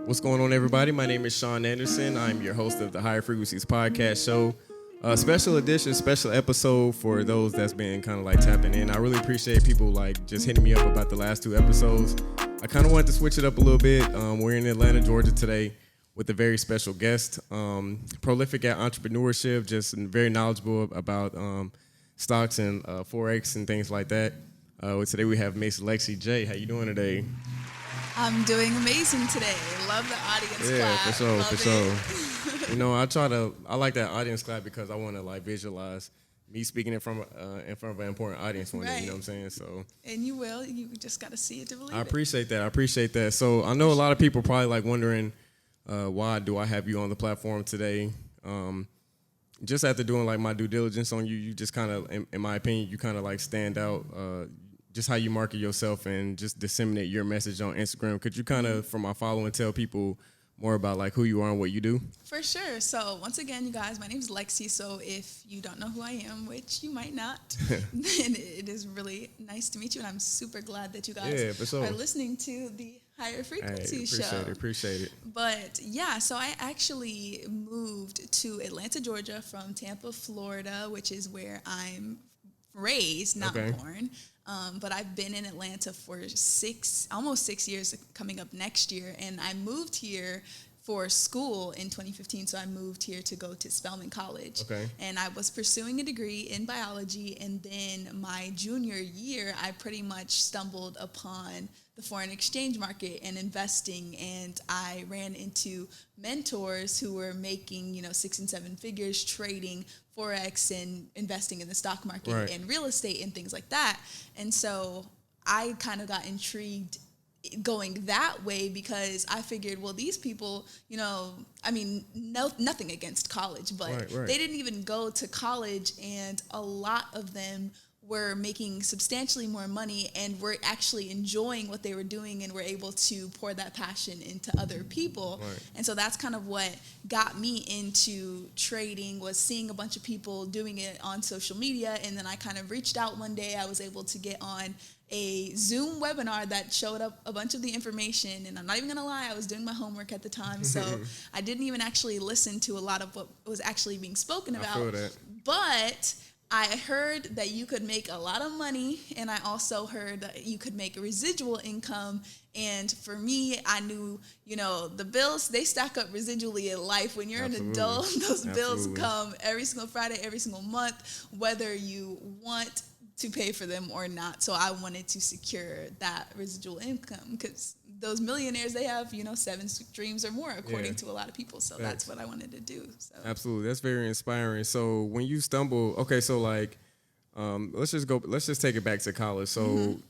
What's going on, everybody? My name is Sean Anderson. I'm your host of the Higher Frequencies podcast show. Special edition, special episode for those that's been kind of like tapping in. I really appreciate people like just hitting me up about the last two episodes. I kind of wanted to switch it up a little bit. We're in Atlanta, Georgia today with a very special guest, prolific at entrepreneurship, just very knowledgeable about stocks and Forex and things like that. Today we have Miss Lexi J. How you doing today? I'm doing amazing today. Love the audience clap. Yeah, for sure. You know, I like that audience clap because I want to like visualize me speaking in front of an important audience one day. You know what I'm saying? So. And you will. You just got to see it to believe it. I appreciate that. So I know a lot of people probably like wondering why do I have you on the platform today? Just after doing like my due diligence on you, you just kind of, in my opinion, you kind of like stand out. Just how you market yourself and just disseminate your message on Instagram. Could you kind of, from my following, tell people more about like who you are and what you do? For sure. So once again, you guys, my name is Lexi. So if you don't know who I am, which you might not, then it is really nice to meet you. And I'm super glad that you guys are listening to the Higher Frequency show. Appreciate it. But yeah, so I actually moved to Atlanta, Georgia from Tampa, Florida, which is where I'm raised, not born. But I've been in Atlanta for almost 6 years, coming up next year. And I moved here for school in 2015. So I moved here to go to Spelman College. Okay. And I was pursuing a degree in biology. And then my junior year, I pretty much stumbled upon the foreign exchange market and investing. And I ran into mentors who were making, 6 and 7 figures trading Forex and investing in the stock market and real estate and things like that. And so I kind of got intrigued going that way because I figured, well, these people, nothing against college, but they didn't even go to college, and a lot of them were making substantially more money and were actually enjoying what they were doing and were able to pour that passion into other people. And so that's kind of what got me into trading, was seeing a bunch of people doing it on social media. And then I kind of reached out one day. I was able to get on a Zoom webinar that showed up a bunch of the information. And I'm not even going to lie, I was doing my homework at the time. So I didn't even actually listen to a lot of what was actually being spoken about. I feel that. But I heard that you could make a lot of money, and I also heard that you could make a residual income. And for me, I knew, the bills, they stack up residually in life. When you're an adult, those bills come every single Friday, every single month, whether you want to pay for them or not. So I wanted to secure that residual income because those millionaires, they have, 7 streams or more, according to a lot of people. So that's what I wanted to do. So. Absolutely. That's very inspiring. So when you stumble, let's just take it back to college. So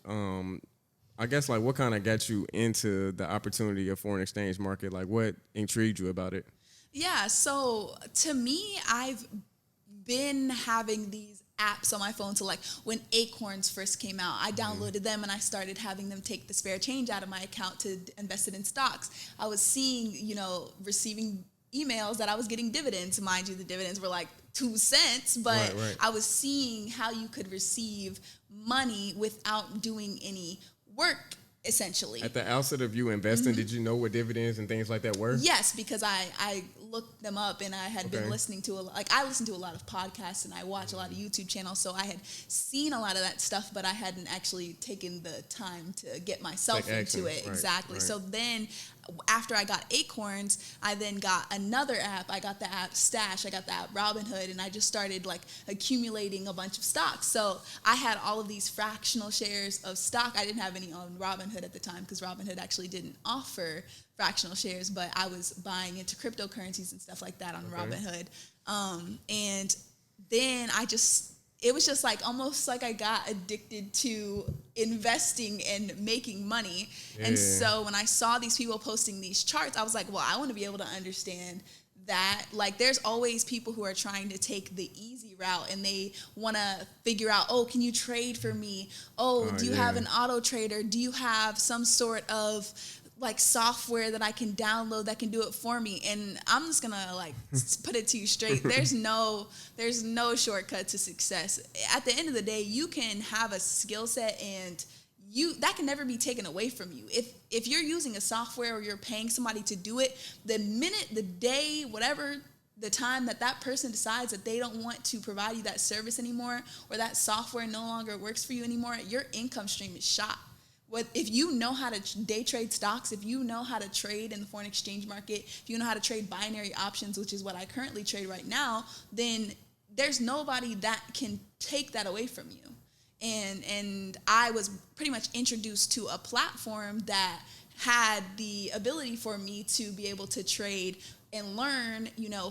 I guess like what kind of got you into the opportunity of foreign exchange market? Like what intrigued you about it? Yeah. So to me, I've been having these apps on my phone. So like when Acorns first came out, I downloaded them and I started having them take the spare change out of my account to invest it in stocks. I was seeing, receiving emails that I was getting dividends. Mind you, the dividends were like 2 cents, but I was seeing how you could receive money without doing any work, essentially. At the outset of you investing, did you know what dividends and things like that were? Yes, because I looked them up, and I had been listening to I listen to a lot of podcasts and I watch a lot of YouTube channels, so I had seen a lot of that stuff, but I hadn't actually taken the time to get myself into it. Exactly. So then after I got Acorns, I then got another app. I got the app Stash, I got the app Robinhood, and I just started like accumulating a bunch of stocks. So I had all of these fractional shares of stock. I didn't have any on Robinhood at the time because Robinhood actually didn't offer fractional shares, but I was buying into cryptocurrencies and stuff like that on Robinhood. And then it was just like almost like I got addicted to investing and making money. And so when I saw these people posting these charts, I was like, well, I want to be able to understand that. Like there's always people who are trying to take the easy route and they want to figure out, oh, can you trade for me? Do you have an auto trader? Do you have some sort of like software that I can download that can do it for me? And I'm just gonna like put it to you straight. There's no shortcut to success. At the end of the day, you can have a skill set and that can never be taken away from you. If you're using a software or you're paying somebody to do it, the minute, the day, whatever the time that person decides that they don't want to provide you that service anymore, or that software no longer works for you anymore, your income stream is shot. If you know how to day trade stocks, if you know how to trade in the foreign exchange market, if you know how to trade binary options, which is what I currently trade right now, then there's nobody that can take that away from you. And I was pretty much introduced to a platform that had the ability for me to be able to trade and learn,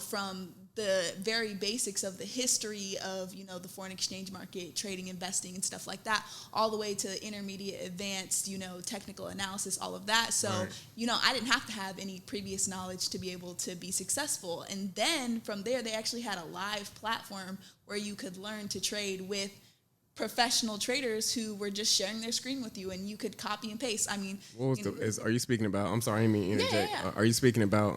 from the very basics of the history of, the foreign exchange market, trading, investing, and stuff like that, all the way to intermediate, advanced, technical analysis, all of that. So, right. I didn't have to have any previous knowledge to be able to be successful. And then from there, they actually had a live platform where you could learn to trade with professional traders who were just sharing their screen with you, and you could copy and paste. I mean, what was are you speaking about? I'm sorry, I didn't mean to interject. Yeah. Are you speaking about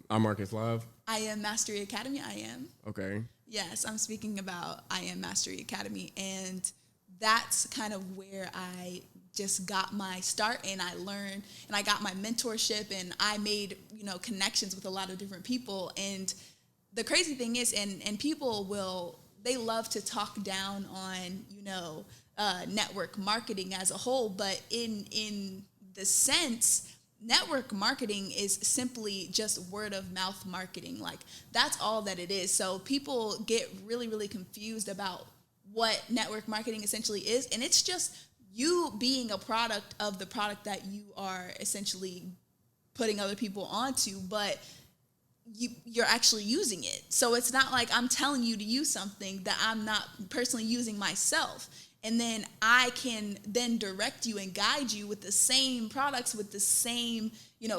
Our Markets Live? I Am Mastery Academy. I am. Okay. Yes, I'm speaking about I Am Mastery Academy, and that's kind of where I just got my start, and I learned, and I got my mentorship, and I made connections with a lot of different people. And the crazy thing is, and people they love to talk down on, network marketing as a whole, but in the sense, network marketing is simply just word of mouth marketing. Like, that's all that it is. So people get really, really confused about what network marketing essentially is. And it's just you being a product of the product that you are essentially putting other people onto, but you're actually using it. So it's not like I'm telling you to use something that I'm not personally using myself. And then I can then direct you and guide you with the same products, with the same,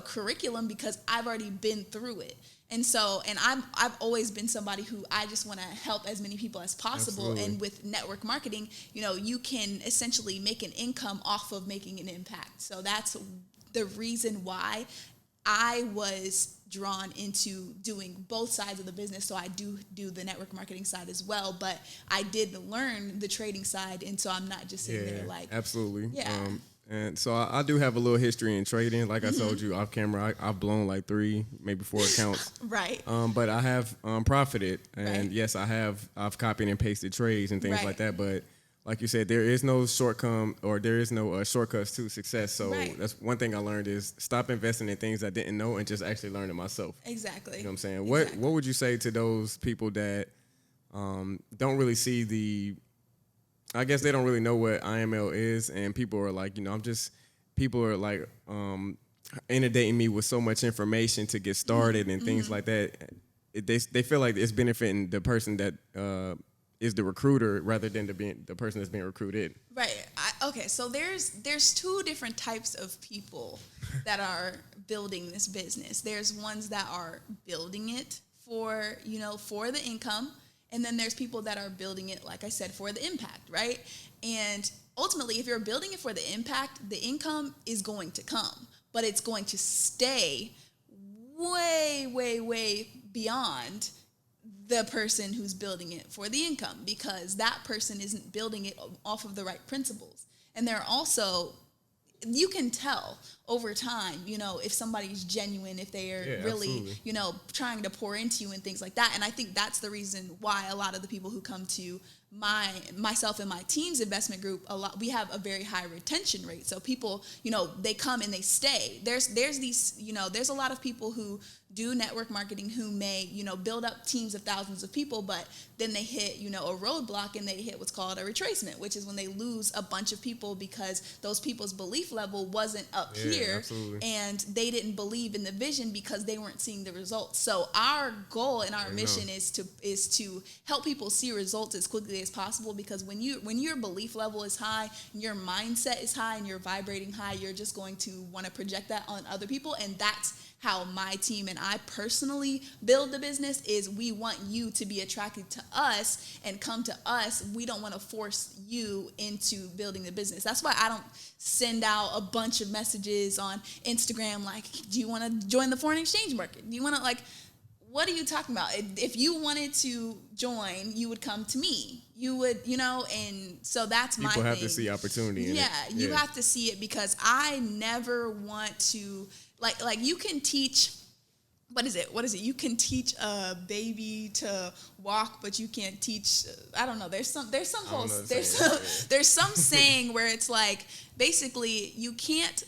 curriculum, because I've already been through it. And so, and I've always been somebody who I just want to help as many people as possible. Absolutely. And with network marketing, you can essentially make an income off of making an impact. So that's the reason why I was drawn into doing both sides of the business. So I do the network marketing side as well, but I did learn the trading side, and so I'm not just sitting there like... Absolutely. Yeah. And so I do have a little history in trading. Like I told you off camera, I've blown like 3, maybe 4 accounts. Right. But I have profited, and right. yes, I've copied and pasted trades and things right. like that. But like you said, there is no shortcuts to success. So right. that's one thing I learned is stop investing in things I didn't know and just actually learn it myself. Exactly. You know what I'm saying? Exactly. What would you say to those people that don't really see I guess they don't really know what IML is, and people are like, people are like inundating me with so much information to get started and things like that. They feel like it's benefiting the person that is the recruiter rather than the person that's being recruited. Right. Okay. So there's 2 different types of people that are building this business. There's ones that are building it for the income, and then there's people that are building it, like I said, for the impact, right? And ultimately, if you're building it for the impact, the income is going to come, but it's going to stay way, way, way beyond the person who's building it for the income, because that person isn't building it off of the right principles. And there are also, you can tell over time, if somebody's genuine, if they are really, absolutely. Trying to pour into you and things like that. And I think that's the reason why a lot of the people who come to myself and my team's investment group, we have a very high retention rate. So people, they come and they stay. There's these, there's a lot of people who do network marketing who may, build up teams of thousands of people, but then they hit, a roadblock, and they hit what's called a retracement, which is when they lose a bunch of people because those people's belief level wasn't up here, absolutely. And they didn't believe in the vision because they weren't seeing the results. So our goal and our mission is to help people see results as quickly as possible, because when your belief level is high, and your mindset is high, and you're vibrating high, you're just going to want to project that on other people. And that's how my team and I personally build the business, is we want you to be attracted to us and come to us. We don't want to force you into building the business. That's why I don't send out a bunch of messages on Instagram like, do you want to join the foreign exchange market? Do you want to what are you talking about? If you wanted to join, you would come to me. You would, and so that's my thing. People have to see opportunity in it. You have to see it, because I never want to, like you can teach, what is it? You can teach a baby to walk, but you can't teach, I don't know. There's some saying where it's like, basically you can't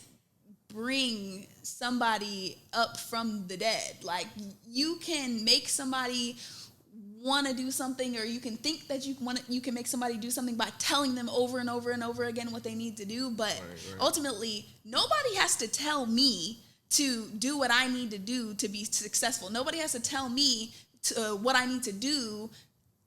bring somebody up from the dead. Like, you can make somebody want to do something, or you can think that you can make somebody do something by telling them over and over and over again what they need to do. But ultimately, nobody has to tell me to do what I need to do to be successful. Nobody has to tell me what I need to do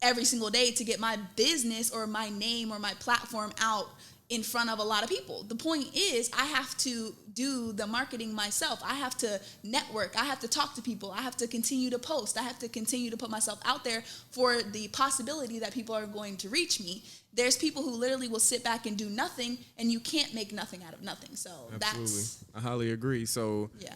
every single day to get my business or my name or my platform out in front of a lot of people. The point is, I have to do the marketing myself. I have to network. I have to talk to people. I have to continue to post. I have to continue to put myself out there for the possibility that people are going to reach me. There's people who literally will sit back and do nothing, and you can't make nothing out of nothing. So I highly agree. So yeah.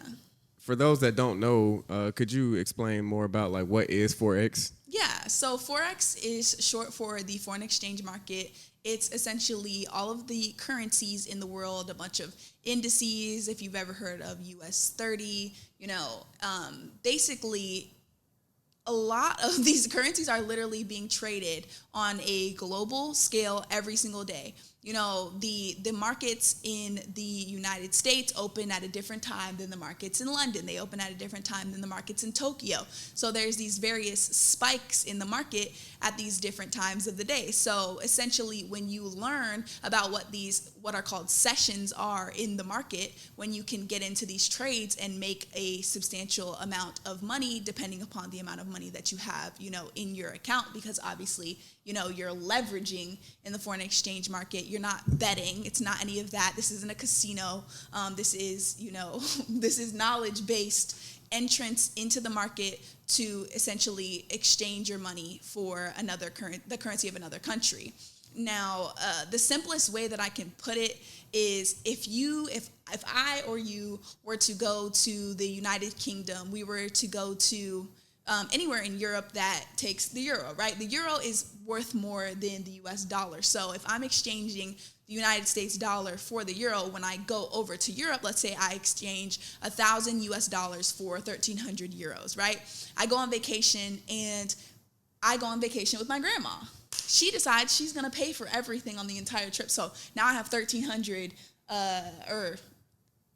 For those that don't know, could you explain more about like what is Forex? Yeah, so Forex is short for the foreign exchange market. It's essentially all of the currencies in the world, a bunch of indices, if you've ever heard of US 30, basically a lot of these currencies are literally being traded on a global scale every single day. The markets in the United States open at a different time than the markets in London. They open at a different time than the markets in Tokyo. So there's these various spikes in the market at these different times of the day. So essentially, when you learn about what are called sessions are in the market, when you can get into these trades and make a substantial amount of money, depending upon the amount of money that you have, in your account, because obviously, you're leveraging in the foreign exchange market. You're not betting. It's not any of that. This isn't a casino. This is, this is knowledge-based entrance into the market to essentially exchange your money for the currency of another country. Now, the simplest way that I can put it is if I or you were to go to the United Kingdom, we were to go to anywhere in Europe that takes the euro, right? The euro is worth more than the US dollar. So if I'm exchanging the United States dollar for the euro, when I go over to Europe, let's say I exchange $1,000 for 1,300 euros, right? I go on vacation with my grandma. She decides she's going to pay for everything on the entire trip. So now I have 1,300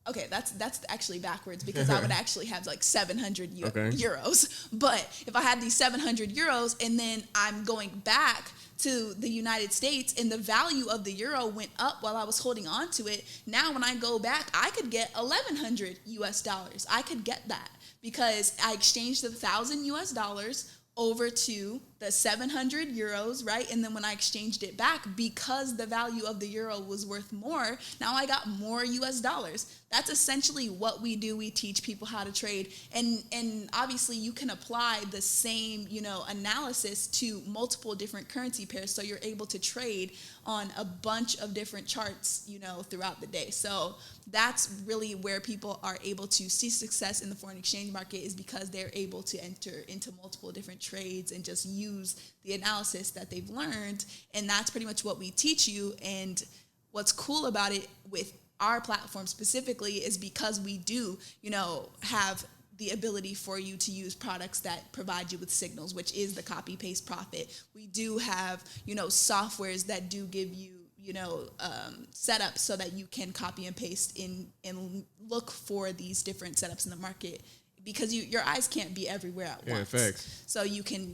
okay, that's actually backwards, because I would actually have like 700 euros. But if I had these 700 euros and then I'm going back to the United States and the value of the euro went up while I was holding on to it, now when I go back, I could get $1,100. I could get that because I exchanged the $1,000 over to the 700 euros, right? And then when I exchanged it back, because the value of the euro was worth more, now I got more US dollars. That's essentially what we do. We teach people how to trade. And obviously you can apply the same, analysis to multiple different currency pairs. So you're able to trade on a bunch of different charts, throughout the day. So that's really where people are able to see success in the foreign exchange market, is because they're able to enter into multiple different trades and just use the analysis that they've learned. And that's pretty much what we teach you. And what's cool about it with our platform specifically is because we do, have the ability for you to use products that provide you with signals, which is the copy paste profit. We do have, softwares that do give you, setups so that you can copy and paste in and look for these different setups in the market, because your eyes can't be everywhere at once. Yeah, facts. So you can,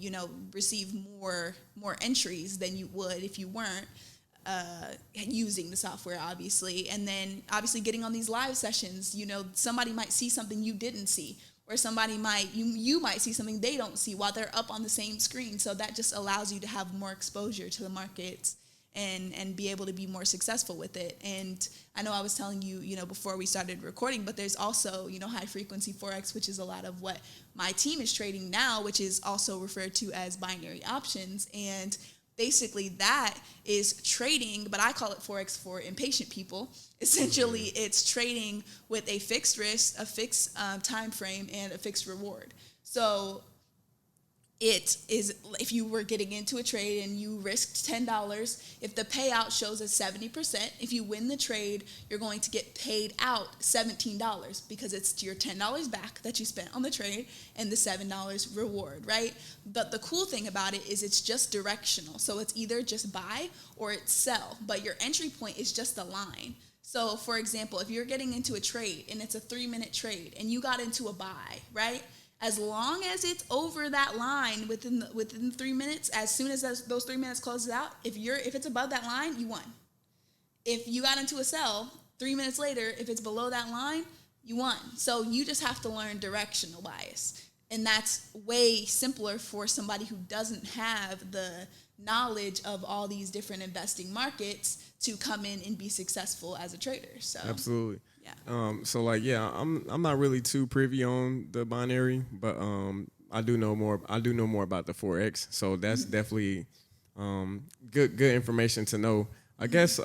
receive more entries than you would if you weren't using the software, obviously. And then obviously getting on these live sessions, somebody might see something you didn't see, or somebody you might see something they don't see while they're up on the same screen. So that just allows you to have more exposure to the markets and be able to be more successful with it. And I know I was telling you, before we started recording, but there's also, high frequency Forex, which is a lot of what my team is trading now, which is also referred to as binary options. And basically that is trading, but I call it Forex for impatient people. Essentially, it's trading with a fixed risk, a fixed time frame, and a fixed reward. So it is, if you were getting into a trade and you risked $10, if the payout shows as 70%, if you win the trade, you're going to get paid out $17 because it's your $10 back that you spent on the trade and the $7 reward, right? But the cool thing about it is it's just directional. So it's either just buy or it's sell, but your entry point is just a line. So for example, if you're getting into a trade and it's a 3-minute trade and you got into a buy, right? As long as it's over that line within 3 minutes, as soon as those 3 minutes closes out, if it's above that line, you won. If you got into a sell, 3 minutes later, if it's below that line, you won. So you just have to learn directional bias. And that's way simpler for somebody who doesn't have the knowledge of all these different investing markets to come in and be successful as a trader. So absolutely. Yeah. So like, yeah, I'm not really too privy on the binary, but I do know more about the Forex. So that's definitely good information to know. I guess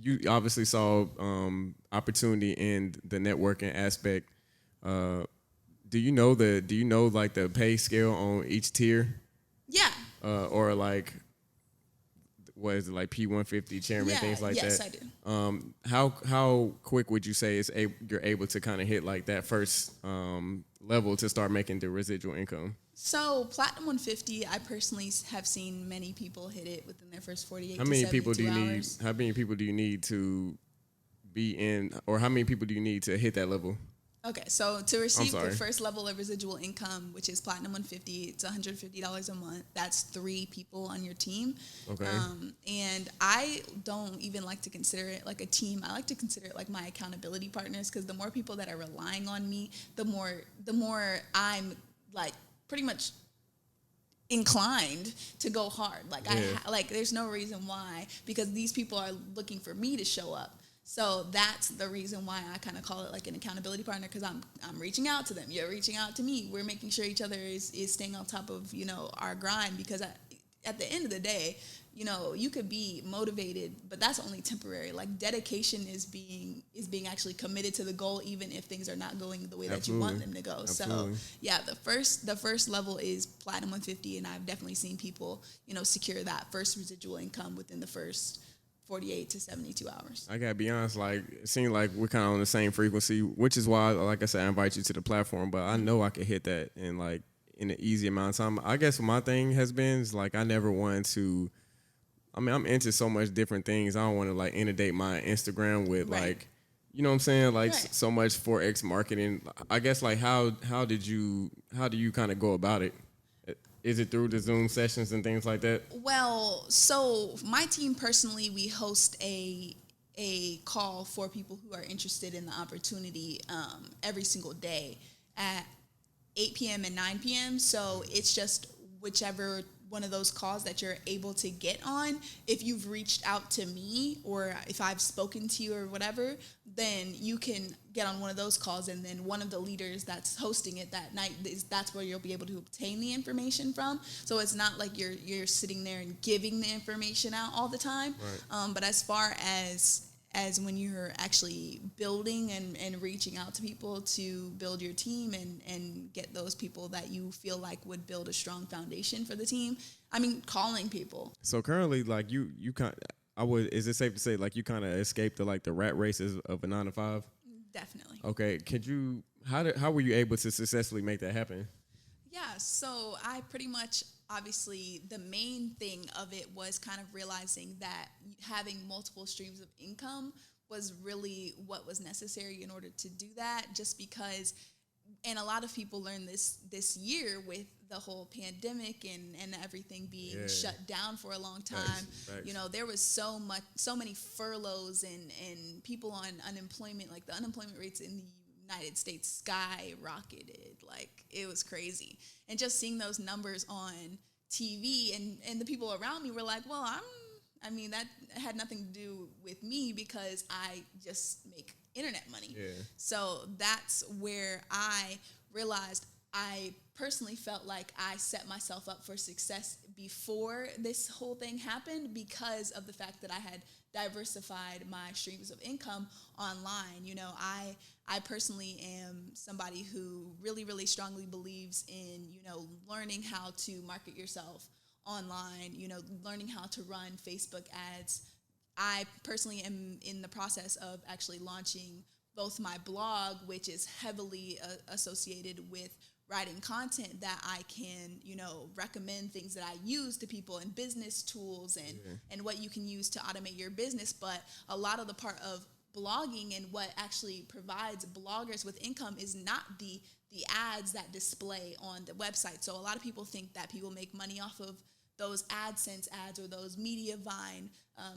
you obviously saw opportunity in the networking aspect. Do you know like the pay scale on each tier? Yeah. Or like, what is it, like P150 chairman, things like yes, that? Yes, I do. How quick would you say you're able to kind of hit like that first level to start making the residual income? So Platinum 150, I personally have seen many people hit it within their first 48 How many to 72 people do you hours. need? How many people do you need to be in, or how many people do you need to hit that level? Okay, so to receive the first level of residual income, which is Platinum 150, it's $150 a month. That's 3 people on your team. Okay. And I don't even like to consider it like a team. I like to consider it like my accountability partners, because the more people that are relying on me, the more I'm like pretty much inclined to go hard. Like there's no reason why, because these people are looking for me to show up. So that's the reason why I kind of call it like an accountability partner, because I'm reaching out to them. You're reaching out to me. We're making sure each other is staying on top of, our grind, because at the end of the day, you could be motivated, but that's only temporary. Like dedication is being actually committed to the goal, even if things are not going the way that you want them to go. Absolutely. So yeah, the first level is Platinum 150, and I've definitely seen people, secure that first residual income within the first 48 to 72 hours. I gotta be honest, like it seems like we're kind of on the same frequency, which is why, like I said, I invite you to the platform. But I know I could hit that in an easy amount of time. I guess what my thing has been is like I never wanted to. I mean, I'm into so much different things. I don't want to like inundate my Instagram with like, you know what I'm saying, like so much Forex marketing. I guess like how do you kind of go about it? Is it through the Zoom sessions and things like that? Well, so my team personally, we host a call for people who are interested in the opportunity every single day at 8 p.m. and 9 p.m. So it's just whichever one of those calls that you're able to get on. If you've reached out to me or if I've spoken to you or whatever, then you can get on one of those calls, and then one of the leaders that's hosting it that night, that's where you'll be able to obtain the information from. So it's not like you're sitting there and giving the information out all the time. Right. But as far as when you're actually building and reaching out to people to build your team and get those people that you feel like would build a strong foundation for the team, I mean, calling people. So currently, like you kind is it safe to say like you kind of escaped the rat races of a 9 to 5? Definitely. Okay. How were you able to successfully make that happen? Yeah, so I pretty much, obviously, the main thing of it was kind of realizing that having multiple streams of income was really what was necessary in order to do that, just because, and a lot of people learned this year with the whole pandemic and everything being shut down for a long time. Thanks. There was so many furloughs and people on unemployment, like the unemployment rates in the United States skyrocketed. Like, it was crazy. And just seeing those numbers on TV and the people around me were like, well, that had nothing to do with me because I just make internet money. Yeah. So that's where I realized I personally felt like I set myself up for success before this whole thing happened because of the fact that I had diversified my streams of income online. You know, I personally am somebody who really, really strongly believes in, you know, learning how to market yourself online, you know, learning how to run Facebook ads. I personally am in the process of actually launching both my blog, which is heavily associated with writing content that I can, you know, recommend things that I use to people and business tools and what you can use to automate your business. But a lot of the part of blogging and what actually provides bloggers with income is not the ads that display on the website. So a lot of people think that people make money off of those AdSense ads or those Mediavine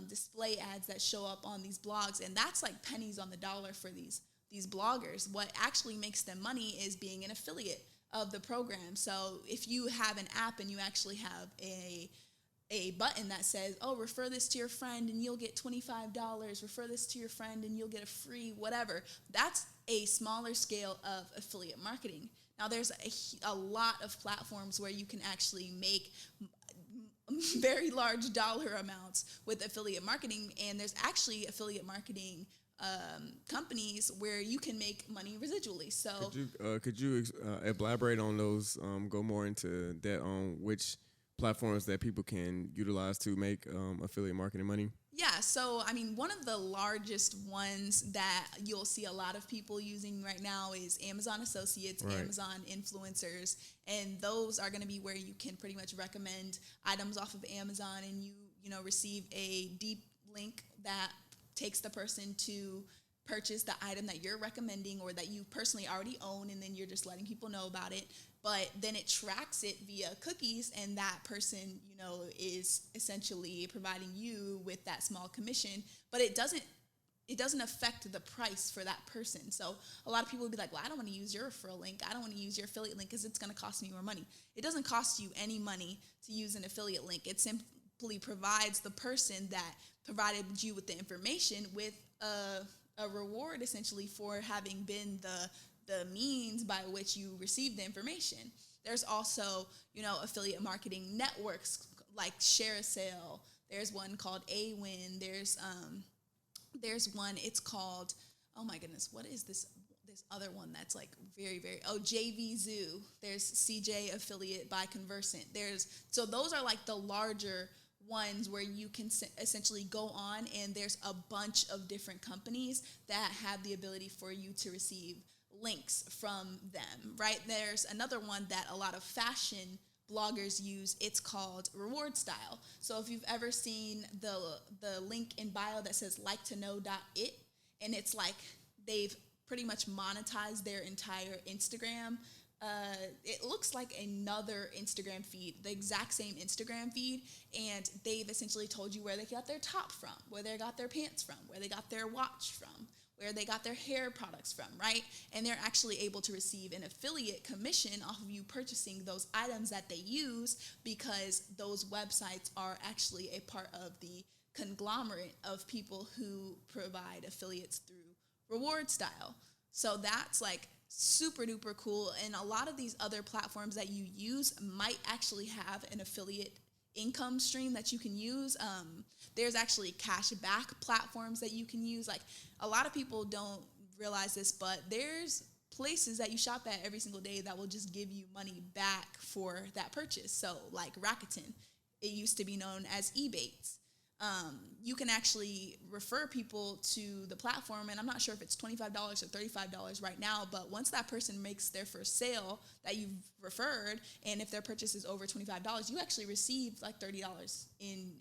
display ads that show up on these blogs. And that's like pennies on the dollar for these bloggers. What actually makes them money is being an affiliate of the program. So if you have an app and you actually have a button that says, oh, refer this to your friend and you'll get $25, refer this to your friend and you'll get a free whatever, that's a smaller scale of affiliate marketing. Now there's a lot of platforms where you can actually make very large dollar amounts with affiliate marketing, and there's actually affiliate marketing companies where you can make money residually. So could you elaborate on those, go more into that on which platforms that people can utilize to make affiliate marketing money? Yeah, so I mean, one of the largest ones that you'll see a lot of people using right now is Amazon Associates, right. Amazon influencers, and those are going to be where you can pretty much recommend items off of Amazon, and you know receive a deep link that takes the person to purchase the item that you're recommending or that you personally already own, and then you're just letting people know about it. But then it tracks it via cookies, and that person, you know, is essentially providing you with that small commission. But it doesn't affect the price for that person. So a lot of people will be like, well, I don't want to use your referral link. I don't want to use your affiliate link because it's going to cost me more money. It doesn't cost you any money to use an affiliate link. It simply provides the person that provided you with the information with a reward essentially for having been the means by which you receive the information. There's also, you know, affiliate marketing networks like Share a Sale. There's one called AWin. There's one, it's called, oh my goodness, what is this other one that's like very, very, JV Zoo. There's CJ Affiliate by Conversant. So those are like the larger ones where you can essentially go on, and there's a bunch of different companies that have the ability for you to receive links from them, right? There's another one that a lot of fashion bloggers use. It's called Reward Style. So if you've ever seen the link in bio that says like-to-know.it, and it's like they've pretty much monetized their entire Instagram. It looks like another Instagram feed, the exact same Instagram feed, and they've essentially told you where they got their top from, where they got their pants from, where they got their watch from, where they got their hair products from, right? And they're actually able to receive an affiliate commission off of you purchasing those items that they use, because those websites are actually a part of the conglomerate of people who provide affiliates through Reward Style. So that's like super duper cool. And a lot of these other platforms that you use might actually have an affiliate income stream that you can use. There's actually cash back platforms that you can use. Like, a lot of people don't realize this, but there's places that you shop at every single day that will just give you money back for that purchase. So like Rakuten, it used to be known as Ebates. You can actually refer people to the platform, and I'm not sure if it's $25 or $35 right now, but once that person makes their first sale that you've referred, and if their purchase is over $25, you actually receive like $30 in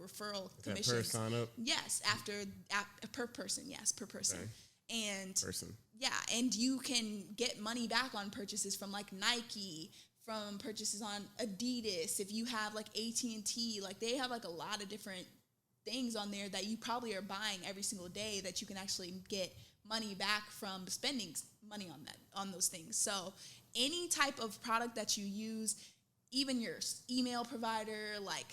referral commissions. Per sign up? Yes, per person. Yes, per person. Okay. And person. Yeah, and you can get money back on purchases from like Nike, from purchases on Adidas. If you have like AT&T, like they have like a lot of different things on there that you probably are buying every single day that you can actually get money back from spending money on those things. So any type of product that you use, even your email provider, like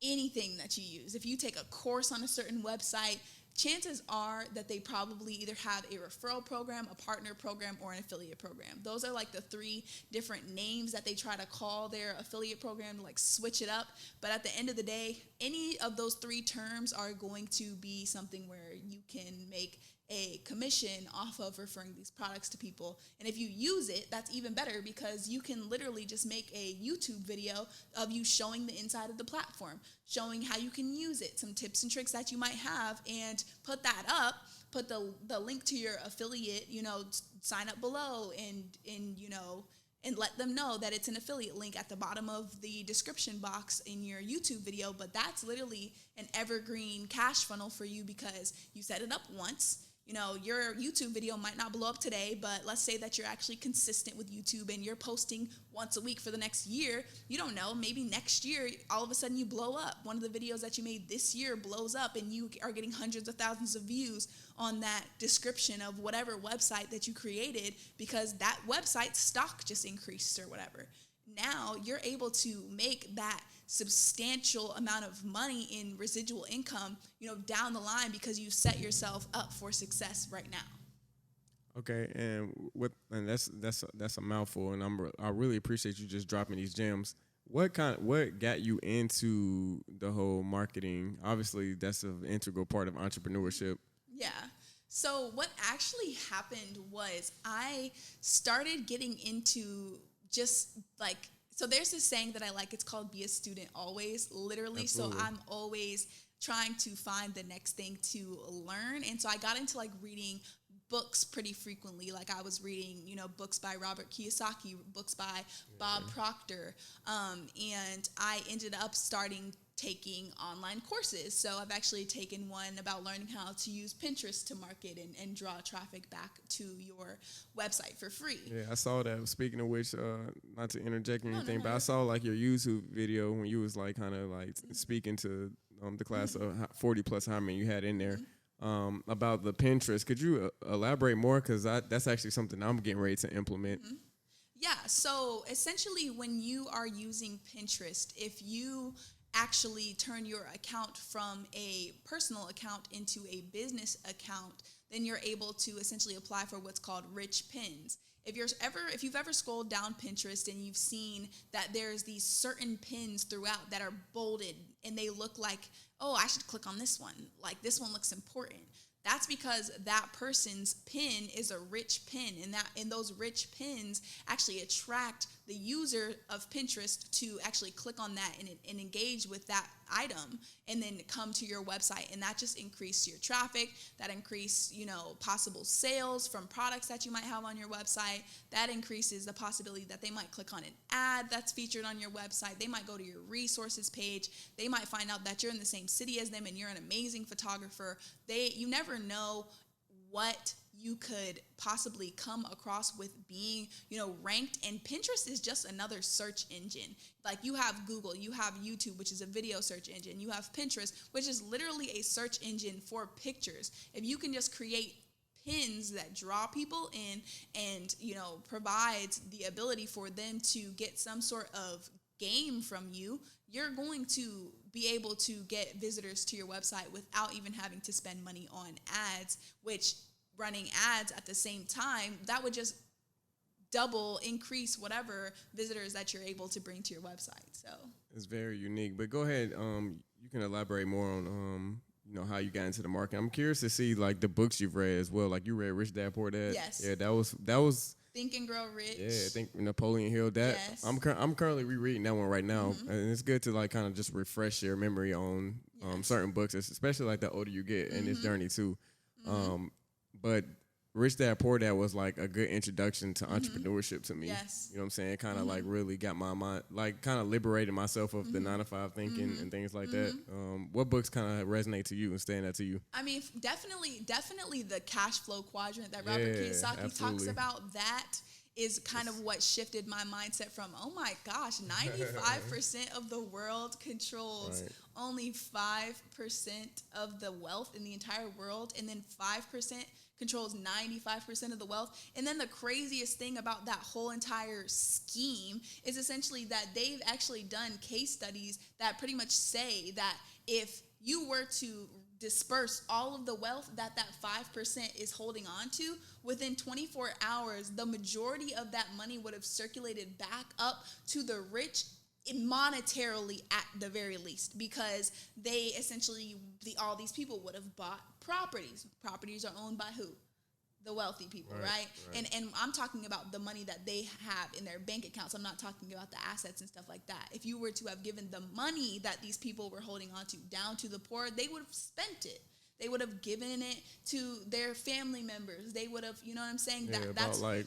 anything that you use, if you take a course on a certain website, chances are that they probably either have a referral program, a partner program, or an affiliate program. Those are like the 3 different names that they try to call their affiliate program to like switch it up. But at the end of the day, any of those 3 terms are going to be something where you can make a commission off of referring these products to people. And if you use it, that's even better, because you can literally just make a YouTube video of you showing the inside of the platform, showing how you can use it, some tips and tricks that you might have, and put that up, put the link to your affiliate, sign up below, and let them know that it's an affiliate link at the bottom of the description box in your YouTube video. But that's literally an evergreen cash funnel for you, because you set it up once. Your YouTube video might not blow up today, but let's say that you're actually consistent with YouTube and you're posting once a week for the next year. You don't know, maybe next year, all of a sudden you blow up. One of the videos that you made this year blows up and you are getting hundreds of thousands of views on that description of whatever website that you created, because that website's stock just increased or whatever. Now you're able to make that substantial amount of money in residual income, down the line, because you set yourself up for success right now. Okay, and that's a mouthful, and I really appreciate you just dropping these gems. What got you into the whole marketing? Obviously, that's an integral part of entrepreneurship. Yeah. So what actually happened was I started getting into just like, so there's this saying that I like, it's called be a student always, literally. Absolutely. So I'm always trying to find the next thing to learn. And so I got into like reading books pretty frequently. Like I was reading, books by Robert Kiyosaki, books by Bob Proctor. And I ended up starting taking online courses. So I've actually taken one about learning how to use Pinterest to market and draw traffic back to your website for free. Yeah, I saw that. Speaking of which, not to interject anything, but I saw like your YouTube video when you was like kind of like speaking to the class of 40 plus how many you had in there. About the Pinterest. Could you elaborate more? Because that's actually something I'm getting ready to implement. Mm-hmm. Yeah, so essentially when you are using Pinterest, if you actually turn your account from a personal account into a business account, then you're able to essentially apply for what's called rich pins. If you've ever scrolled down Pinterest and you've seen that there's these certain pins throughout that are bolded and they look like, oh, I should click on this one. Like this one looks important. That's because that person's pin is a rich pin, and those rich pins actually attract the user of Pinterest to actually click on that and engage with that item and then come to your website. And that just increases your traffic, that increase, possible sales from products that you might have on your website. That increases the possibility that they might click on an ad that's featured on your website. They might go to your resources page. They might find out that you're in the same city as them and you're an amazing photographer. You never know what you could possibly come across with being, ranked. And Pinterest is just another search engine. Like you have Google, you have YouTube, which is a video search engine. You have Pinterest, which is literally a search engine for pictures. If you can just create pins that draw people in and, provides the ability for them to get some sort of game from you, you're going to be able to get visitors to your website without even having to spend money on ads, which running ads at the same time, that would just double increase whatever visitors that you're able to bring to your website. So it's very unique. But go ahead, you can elaborate more on how you got into the market. I'm curious to see like the books you've read as well. Like you read Rich Dad Poor Dad. Yes. Yeah, that was Think and Grow Rich. Yeah, I think Napoleon Hill. That yes. I'm currently rereading that one right now, and it's good to like kind of just refresh your memory on certain books, especially like the older you get in this journey too. But Rich Dad Poor Dad was like a good introduction to entrepreneurship to me. Yes. You know what I'm saying? Kind of like really got my mind, like kind of liberated myself of the 9-to-5 thinking and things like that. What books kind of resonate to you and stand out to you? I mean, definitely the cash flow quadrant that Robert Kiyosaki talks about. That is kind of what shifted my mindset from, oh my gosh, 95% of the world controls only 5% of the wealth in the entire world, and then 5% controls 95% of the wealth. And then the craziest thing about that whole entire scheme is essentially that they've actually done case studies that pretty much say that if you were to disperse all of the wealth that 5% is holding on to, within 24 hours, the majority of that money would have circulated back up to the rich monetarily at the very least, because they essentially, all these people would have bought properties. Properties are owned by who? The wealthy people, right? And I'm talking about the money that they have in their bank accounts. I'm not talking about the assets and stuff like that. If you were to have given the money that these people were holding on to down to the poor, they would have spent it. They would have given it to their family members. They would have, you know what I'm saying? Yeah, that's like,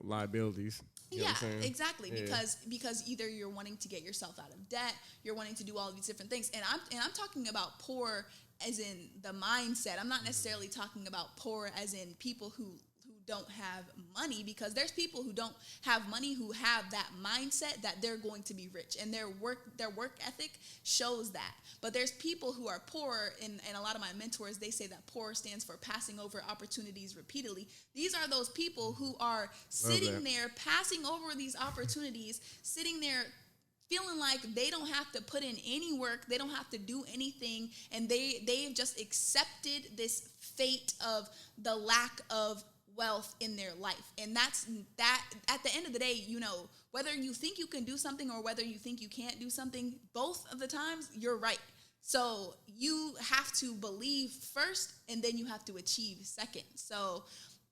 liabilities. You know what I'm saying? Exactly. Yeah. Because either you're wanting to get yourself out of debt, you're wanting to do all of these different things. And I'm talking about poor as in the mindset. I'm not necessarily talking about poor as in people who don't have money, because there's people who don't have money who have that mindset that they're going to be rich, and their work ethic shows that. But there's people who are poor, and a lot of my mentors, they say that poor stands for passing over opportunities repeatedly. These are those people who are sitting there passing over these opportunities, sitting there feeling like they don't have to put in any work, they don't have to do anything, and they've just accepted this fate of the lack of wealth in their life. And that's that. At the end of the day, whether you think you can do something or whether you think you can't do something, both of the times you're right. So you have to believe first, and then you have to achieve second. So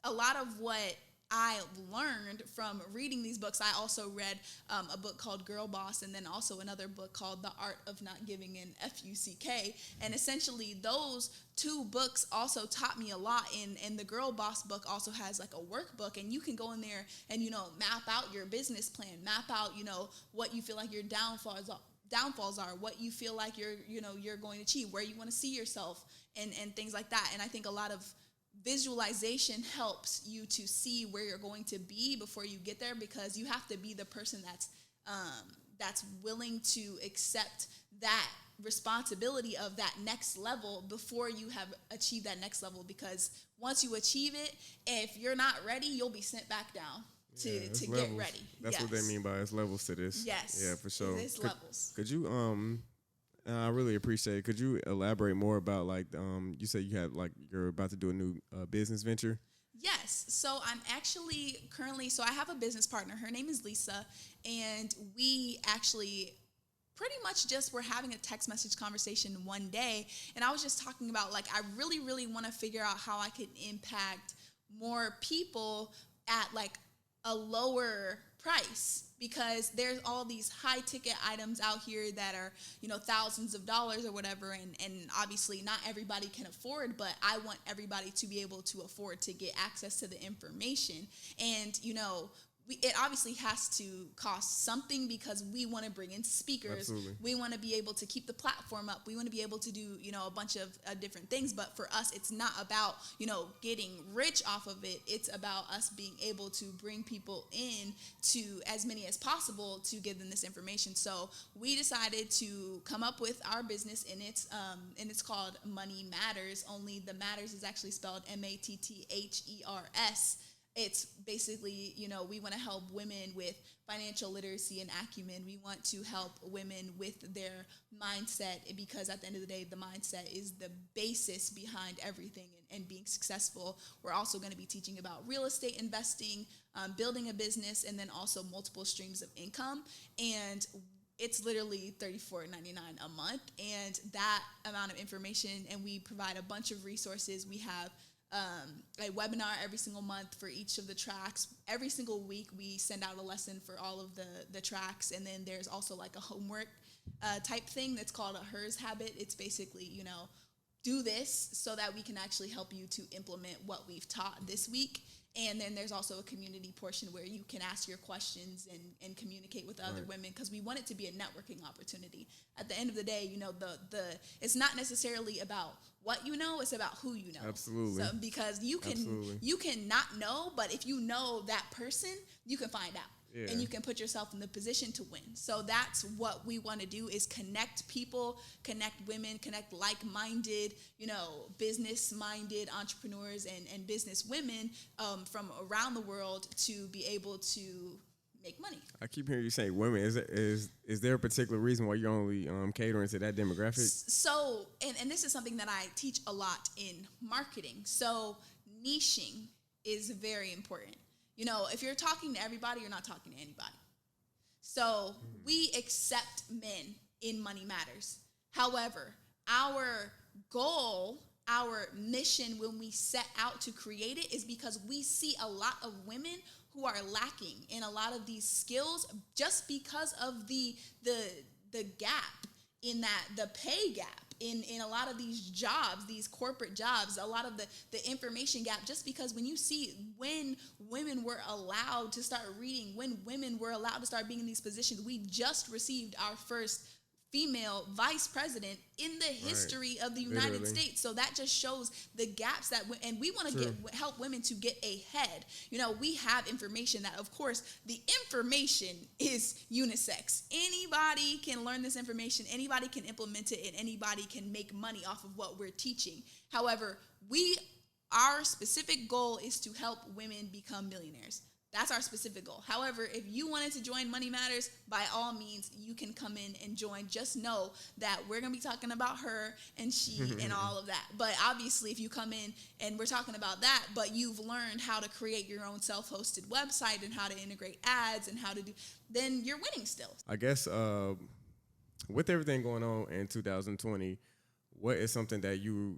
a lot of what I learned from reading these books, I also read a book called Girl Boss, and then also another book called The Art of Not Giving in, FUCK. And essentially those two books also taught me a lot. And the Girl Boss book also has like a workbook, and you can go in there and, map out your business plan, map out, what you feel like your downfalls are, what you feel like you're going to achieve, where you want to see yourself, and things like that. And I think a lot of visualization helps you to see where you're going to be before you get there, because you have to be the person that's willing to accept that responsibility of that next level before you have achieved that next level. Because once you achieve it, if you're not ready, you'll be sent back down to get ready. That's what they mean by it's levels to this. Yes. Yeah, for sure. It's levels. Could you I really appreciate it. Could you elaborate more about you said you had you're about to do a new business venture? Yes. So I'm actually currently, I have a business partner. Her name is Lisa, and we actually pretty much just were having a text message conversation one day, and I was just talking about I really, really want to figure out how I could impact more people at a lower price, because there's all these high ticket items out here that are, thousands of dollars or whatever. And obviously not everybody can afford, but I want everybody to be able to afford to get access to the information. And, it obviously has to cost something, because we want to bring in speakers. Absolutely. We want to be able to keep the platform up. We want to be able to do, a bunch of different things. But for us, it's not about, getting rich off of it. It's about us being able to bring people in, to as many as possible, to give them this information. So we decided to come up with our business, and it's called Money Matters. Only the Matters is actually spelled MATTHERS. It's basically, we want to help women with financial literacy and acumen. We want to help women with their mindset, because at the end of the day, the mindset is the basis behind everything and being successful. We're also going to be teaching about real estate investing, building a business, and then also multiple streams of income. And it's literally $34.99 a month, and that amount of information, and we provide a bunch of resources. We have a webinar every single month for each of the tracks. Every single week we send out a lesson for all of the tracks, and then there's also a homework type thing that's called a HERS habit. It's basically, do this so that we can actually help you to implement what we've taught this week. And then there's also a community portion where you can ask your questions and communicate with other women, because we want it to be a networking opportunity. At the end of the day, it's not necessarily about what you know, it's about who you know. Absolutely. So, because you can not know, but if you know that person, you can find out. Yeah. And you can put yourself in the position to win. So that's what we want to do, is connect people, connect women, connect like-minded, business-minded entrepreneurs and business women from around the world, to be able to make money. I keep hearing you say women. Is there a particular reason why you're only catering to that demographic? So, and this is something that I teach a lot in marketing. So niching is very important. You know, if you're talking to everybody, you're not talking to anybody. So we accept men in Money Matters. However, our goal, our mission when we set out to create it is because we see a lot of women who are lacking in a lot of these skills just because of the gap in that, the pay gap in a lot of these jobs, these corporate jobs, a lot of the information gap, just because when you see when women were allowed to start reading, when women were allowed to start being in these positions, we just received our first female vice president in the history of the United States. So that just shows the gaps that, and we want to help women to get ahead. You know, we have information that, of course, the information is unisex. Anybody can learn this information, anybody can implement it, and anybody can make money off of what we're teaching. However, our specific goal is to help women become millionaires. That's our specific goal. However, if you wanted to join Money Matters, by all means, you can come in and join. Just know that we're going to be talking about her and she and all of that. But obviously, if you come in and we're talking about that, but you've learned how to create your own self-hosted website and how to integrate ads and how to do, then you're winning still. I guess with everything going on in 2020, what is something that you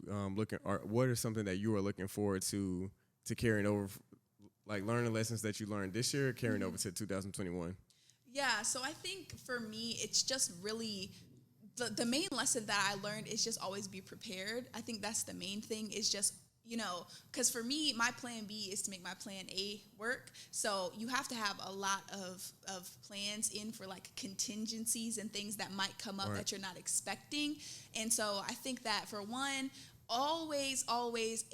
what is something that you are looking forward to carrying over, like learning lessons that you learned this year, carrying over to 2021? Yeah, so I think for me, it's just really the main lesson that I learned is just always be prepared. I think that's the main thing, is just, you know, because for me, my plan B is to make my plan A work. So you have to have a lot of plans in for like contingencies and things that might come up that you're not expecting. And so I think that for one, always,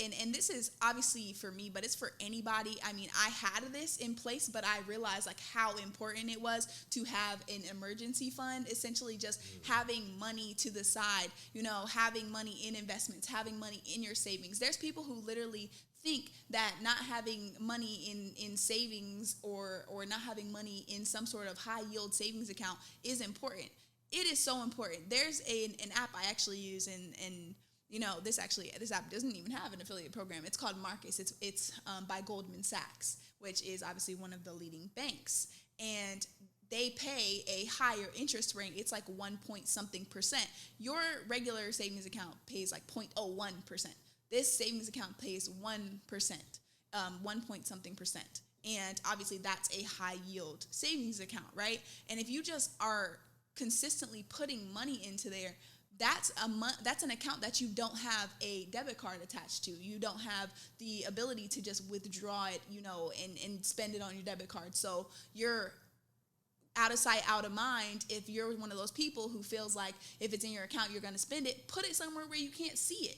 and this is obviously for me, but it's for anybody. I mean, I had this in place, but I realized like how important it was to have an emergency fund, essentially just having money to the side, you know, having money in investments, having money in your savings. There's people who literally think that not having money in savings or not having money in some sort of high yield savings account is important. It is so important. There's an app I actually use, and you know, this app doesn't even have an affiliate program. It's called Marcus. It's by Goldman Sachs, which is obviously one of the leading banks. And they pay a higher interest rate. It's like 1 point something %. Your regular savings account pays like 0.01%. This savings account pays 1%, 1 point something %. And obviously that's a high yield savings account, right? And if you just are consistently putting money into there, that's an account that you don't have a debit card attached to. You don't have the ability to just withdraw it, you know, and spend it on your debit card. So you're out of sight, out of mind. If you're one of those people who feels like if it's in your account, you're going to spend it, put it somewhere where you can't see it.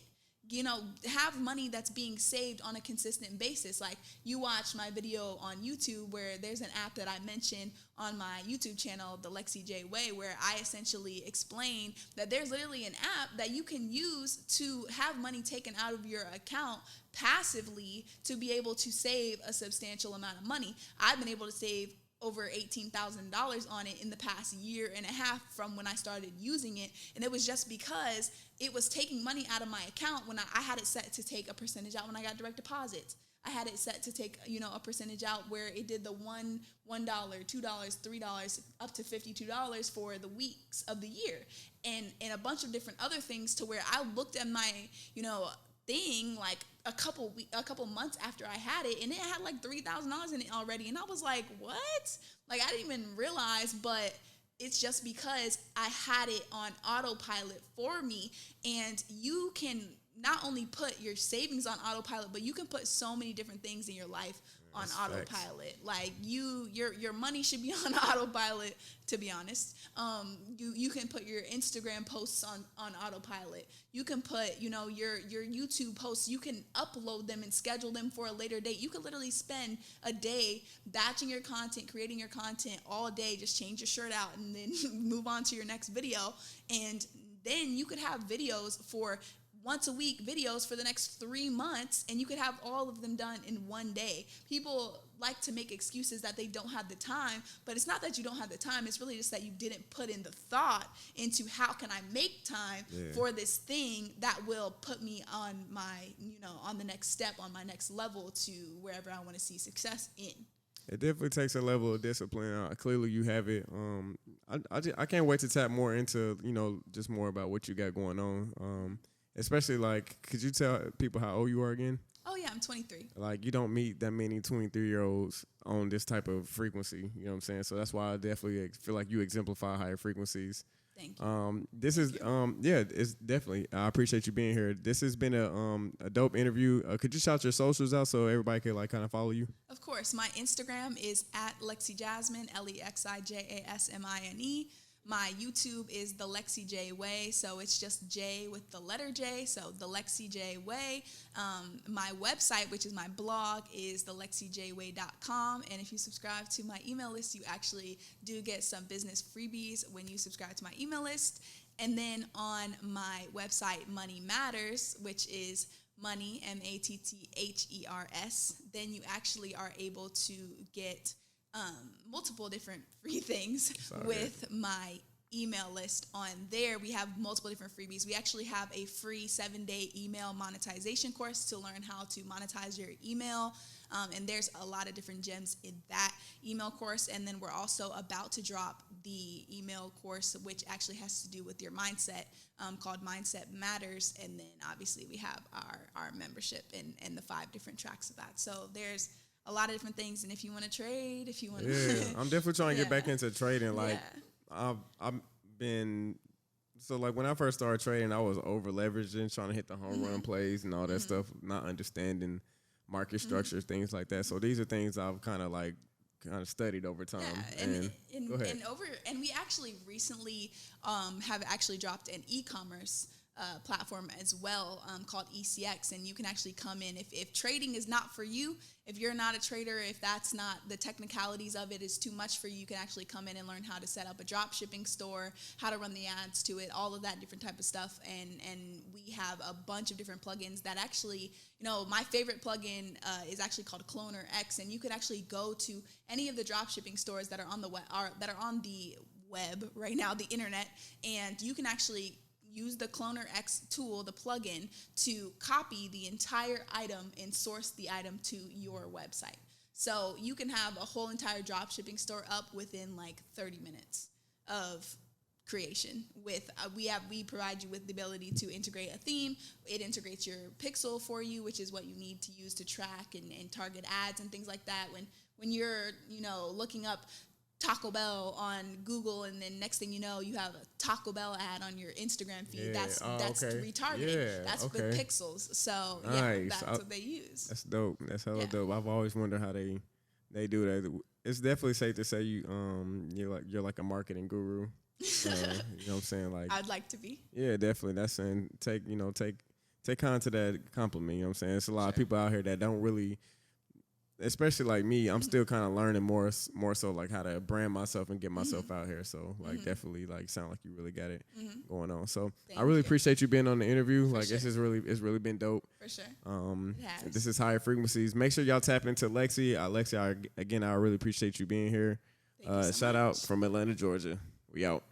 You know, have money that's being saved on a consistent basis. Like you watched my video on YouTube where there's an app that I mentioned on my YouTube channel, the Lexi J Way, where I essentially explain that there's literally an app that you can use to have money taken out of your account passively to be able to save a substantial amount of money. I've been able to save over $18,000 on it in the past year and a half from when I started using it. And it was just because it was taking money out of my account when I had it set to take a percentage out when I got direct deposits. I had it set to take, you know, a percentage out where it did the $1, $2, $3, up to $52 for the weeks of the year. And a bunch of different other things to where I looked at my, you know, thing like a couple months after I had it, and it had like $3,000 in it already, and I was like, what? Like I didn't even realize, but it's just because I had it on autopilot for me. And you can not only put your savings on autopilot, but you can put so many different things in your life on autopilot. Like your money should be on autopilot, to be honest. You can put your Instagram posts on autopilot. You can put, you know, your YouTube posts, you can upload them and schedule them for a later date. You could literally spend a day batching your content, creating your content all day, just change your shirt out and then move on to your next video. And then you could have videos for once a week videos for the next 3 months, and you could have all of them done in one day. People like to make excuses that they don't have the time, but it's not that you don't have the time. It's really just that you didn't put in the thought into how can I make time for this thing that will put me on my, on the next step, on my next level to wherever I want to see success in. It definitely takes a level of discipline. Clearly, you have it. I can't wait to tap more into, just more about what you got going on. Especially, like, could you tell people how old you are again? Oh, yeah, I'm 23. Like, you don't meet that many 23-year-olds on this type of frequency. You know what I'm saying? So that's why I definitely feel like you exemplify higher frequencies. Thank you. It's definitely. I appreciate you being here. This has been a dope interview. Could you shout your socials out so everybody could like kind of follow you? Of course. My Instagram is at Lexi Jasmine, LEXIJASMINE. My YouTube is the Lexi J Way, so it's just J with the letter J, so the Lexi J Way. My website, which is my blog, is thelexijway.com, and if you subscribe to my email list, you actually do get some business freebies when you subscribe to my email list. And then on my website, Money Matters, which is money, MATTHERS, then you actually are able to get multiple different free things with my email list. On there, we have multiple different freebies. We actually have a free 7-day email monetization course to learn how to monetize your email. And there's a lot of different gems in that email course. And then we're also about to drop the email course, which actually has to do with your mindset, called Mindset Matters. And then obviously we have our membership and the 5 different tracks of that. So there's a lot of different things. And if you want to trade, if you want to... Yeah, I'm definitely trying to get back into trading. Like, I've been... So, like, when I first started trading, I was over-leveraging, trying to hit the home run plays and all that stuff, not understanding market structures, things like that. So these are things I've kind of studied over time. Yeah, and we actually recently have actually dropped an eCommerce platform as well, called ECX, and you can actually come in if trading is not for you, if you're not a trader, if that's not the technicalities of it is too much for you, you can actually come in and learn how to set up a drop shipping store, how to run the ads to it, all of that different type of stuff. And we have a bunch of different plugins that actually, my favorite plugin is actually called Cloner X, and you could actually go to any of the drop shipping stores that are on the web right now, the internet, and you can actually use the Cloner X tool, the plugin, to copy the entire item and source the item to your website. So you can have a whole entire drop shipping store up within like 30 minutes of creation. We provide you with the ability to integrate a theme. It integrates your pixel for you, which is what you need to use to track and target ads and things like that. When you're looking up Taco Bell on Google, and then next thing you know, you have a Taco Bell ad on your Instagram feed. Yeah. That's Okay. retargeting. Yeah. That's okay. with pixels. So nice. that's what they use. That's dope. That's hella dope. I've always wondered how they do that. It's definitely safe to say you're like a marketing guru. You know what I'm saying? Like, I'd like to be. Yeah, definitely. That's saying take on to that compliment. You know what I'm saying? It's a lot of people out here that don't really. Especially like me, I'm still kind of learning more so like how to brand myself and get myself out here. So like definitely like sound like you really got it going on. So I really appreciate you being on the interview. It's really been dope. For sure. This is Higher Frequencies. Make sure y'all tap into Lexi. Lexi, I really appreciate you being here. Shout out from Atlanta, Georgia. We out.